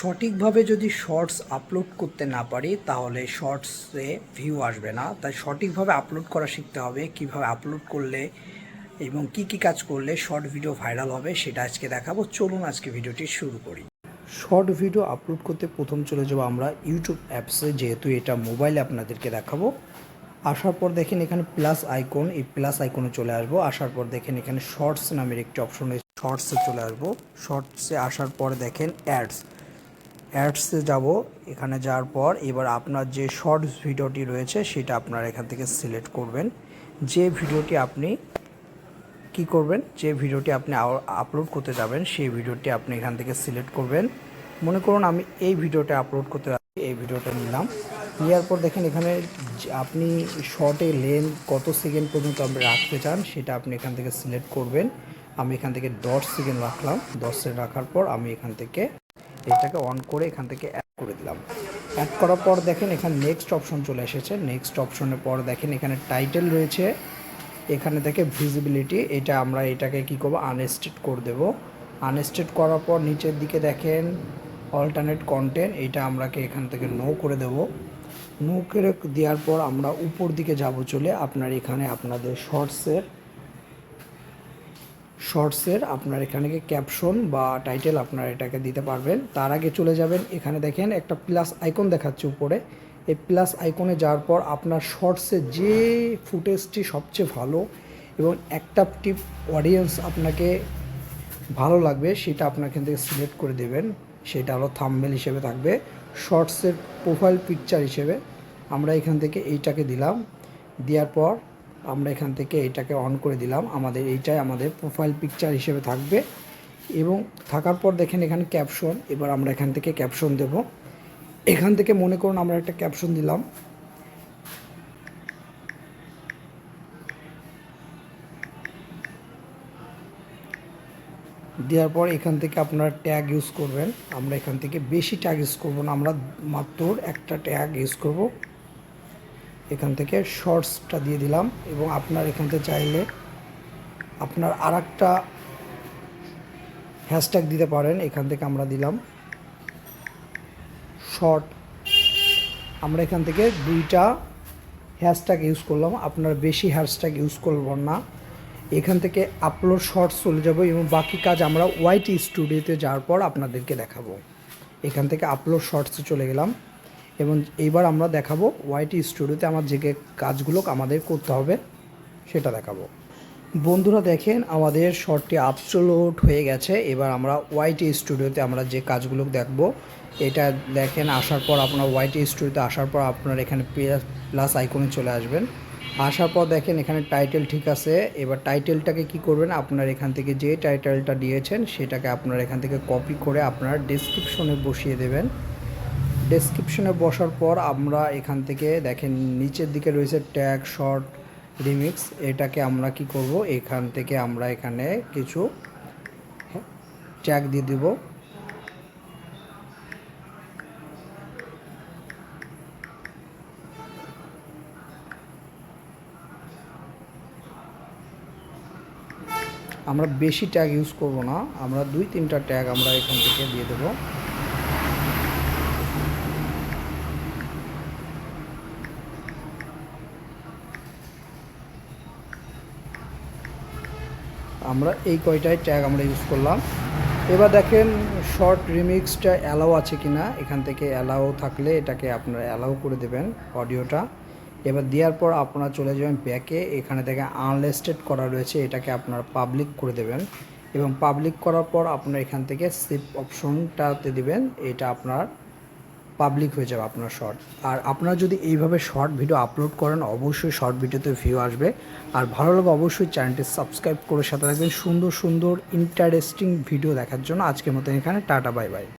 সঠিকভাবে যদি shorts upload করতে না পারি তাহলে শর্টসে ভিউ আসবে না। তাই সঠিকভাবে আপলোড করা শিখতে হবে। কিভাবে আপলোড করলে এবং কি কি কাজ করলে শর্ট ভিডিও ভাইরাল হবে সেটা আজকে দেখাবো। চলুন আজকে ভিডিওটি শুরু করি। শর্ট ভিডিও আপলোড করতে প্রথম চলে যাবো আমরা ইউটিউব অ্যাপসে, যেহেতু এটা মোবাইলে আপনাদেরকে দেখাবো। আসার পর দেখেন এখানে প্লাস আইকন, এই প্লাস আইকনে চলে আসবো। আসার পর দেখেন এখানে শর্টস নামের একটি অপশন, শর্টসে চলে আসবো। শর্টসে আসার পর দেখেন অ্যাডসে যাব। এখানে যাওয়ার পর এবার আপনার যে শর্টস ভিডিওটি রয়েছে সেটা আপনারা এখান থেকে সিলেক্ট করবেন। যে ভিডিওটি আপনি কি করবেন, যে ভিডিওটি আপনি আপলোড করতে যাবেন সেই ভিডিওটি আপনি এখান থেকে সিলেক্ট করবেন। মনে করুন আমি এই ভিডিওটা আপলোড করতে যাচ্ছি, এই ভিডিওটা নিলাম। নেওয়ার পর দেখেন এখানে আপনি শর্টে লেন্থ কত সেকেন্ড পর্যন্ত আপনি রাখতে চান সেটা আপনি এখান থেকে সিলেক্ট করবেন। আমি এখান থেকে 10 সেকেন্ড রাখলাম। 10 সেকেন্ড রাখার পর আমি এখান থেকে এটাকে অন করে এখান থেকে অ্যাড করে দিলাম। অ্যাড করার পর দেখেন এখানে নেক্সট অপশন চলে এসেছে। নেক্সট অপশনের পর দেখেন এখানে টাইটেল রয়েছে, এখানে থেকে ভিজিবিলিটি, এটা আমরা এটাকে কি করব, আনস্টেট করে দেব। আনস্টেট করার পর নিচের দিকে দেখেন অল্টারনেট কন্টেন্ট, এটা আমরাকে এখান থেকে নো করে দেব। নো করে দেওয়ার পর আমরা উপর দিকে যাব চলে আপনার এখানে আপনাদের শর্টসের আপনার এখানে ক্যাপশন বা টাইটেল আপনারা এটাকে দিতে পারবেন। তার আগে চলে যাবেন, এখানে দেখেন একটা প্লাস আইকন দেখাচ্ছে উপরে। এই প্লাস আইকনে যাওয়ার পর আপনার শর্টসে যে ফুটেজটি সবচেয়ে ভালো এবং অ্যাট্রাকটিভ অডিয়েন্স আপনাকে ভালো লাগবে সেটা আপনার এখান থেকে সিলেক্ট করে দেবেন। সেটা হলো থাম্বনেল হিসেবে থাকবে, শর্টসের প্রোফাইল পিকচার হিসেবে আমরা এখান থেকে এইটাকে দিলাম। দেওয়ার পর আমরা এখান থেকে এইটাকে অন করে দিলাম। আমাদের এইটাই আমাদের প্রোফাইল পিকচার হিসেবে থাকবে। এবং থাকার পর দেখেন এখানে ক্যাপশন, এবার আমরা এখান থেকে ক্যাপশন দেব। এখান থেকে মনে করুন আমরা একটা ক্যাপশন দিলাম, দেওয়ার পর এখান থেকে আপনারা ট্যাগ ইউজ করবেন। আমরা এখান থেকে বেশি ট্যাগ ইউজ করব না, আমরা মাত্র একটা ট্যাগ ইউজ করব। এখান থেকে শর্টসটা দিয়ে দিলাম এবং আপনার এখান থেকে চাইলে আপনার আর একটা হ্যাশট্যাগ দিতে পারেন। এখান থেকে আমরা দিলাম শর্ট। আমরা এখান থেকে দুইটা হ্যাশট্যাগ ইউজ করলাম, আপনার বেশি হ্যাশট্যাগ ইউজ করবেন না। এখান থেকে আপলোড শর্টস চলে যাব এবং বাকি কাজ আমরা ওয়াইটি স্টুডিওতে যাওয়ার পর আপনাদেরকে দেখাবো। এখান থেকে আপলোড শর্টসে চলে গেলাম এবং এইবার আমরা দেখাবো ওয়াইটি স্টুডিওতে আমার যে কাজগুলো আমাদের করতে হবে সেটা দেখাবো। বন্ধুরা দেখেন আমাদের শর্টটি আপলোড হয়ে গেছে। এবার আমরা ওয়াইটি স্টুডিওতে আমরা যে কাজগুলো দেখব, এটা দেখেন আসার পর আপনার ওয়াইটি স্টুডিওতে আসার পর আপনার এখানে প্লাস আইকনে চলে আসবেন। আসার পর দেখেন এখানে টাইটেল ঠিক আছে। এবার টাইটেলটাকে কি করবেন, আপনার এখান থেকে যে টাইটেলটা দিয়েছেন সেটাকে আপনার এখান থেকে কপি করে আপনার ডেসক্রিপশনে বসিয়ে দেবেন। ডেসক্রিপশনে বসার পর আমরা এখান থেকে দেখেন নিচের দিকে রয়েছে ট্যাগ শর্ট রিমিক্স, এটাকে আমরা কি করব, এখান থেকে আমরা এখানে কিছু ট্যাগ দিয়ে দেব। আমরা বেশি ট্যাগ ইউজ করব না, আমরা 2-3টা ট্যাগ আমরা এখান থেকে দিয়ে দেব। আমরা এই কয়টাই ট্যাগ আমরা ইউজ করলাম। এবার দেখেন শর্ট রিমিক্সটা অ্যালাউ আছে কি না, এখান থেকে অ্যালাউ থাকলে এটাকে আপনারা অ্যালাউ করে দেবেন অডিওটা। এবার দেওয়ার পর আপনারা চলে যাবেন ব্যাকে, এখানে থেকে আনলিস্টেড করা রয়েছে, এটাকে আপনারা পাবলিক করে দেবেন এবং পাবলিক করার পর আপনার এখান থেকে সেভ অপশনটাতে দিবেন, এটা আপনার পাবলিক হয়ে যাবে আপনার শর্ট। আর আপনারা যদি এইভাবে শর্ট ভিডিও আপলোড করেন অবশ্যই শর্ট ভিডিওতে ভিউ আসবে। আর ভালো লাগে অবশ্যই চ্যানেলটি সাবস্ক্রাইব করে সাথে থাকবেন সুন্দর সুন্দর ইন্টারেস্টিং ভিডিও দেখার জন্য। আজকের মতো এখানে টাটা, বাই বাই।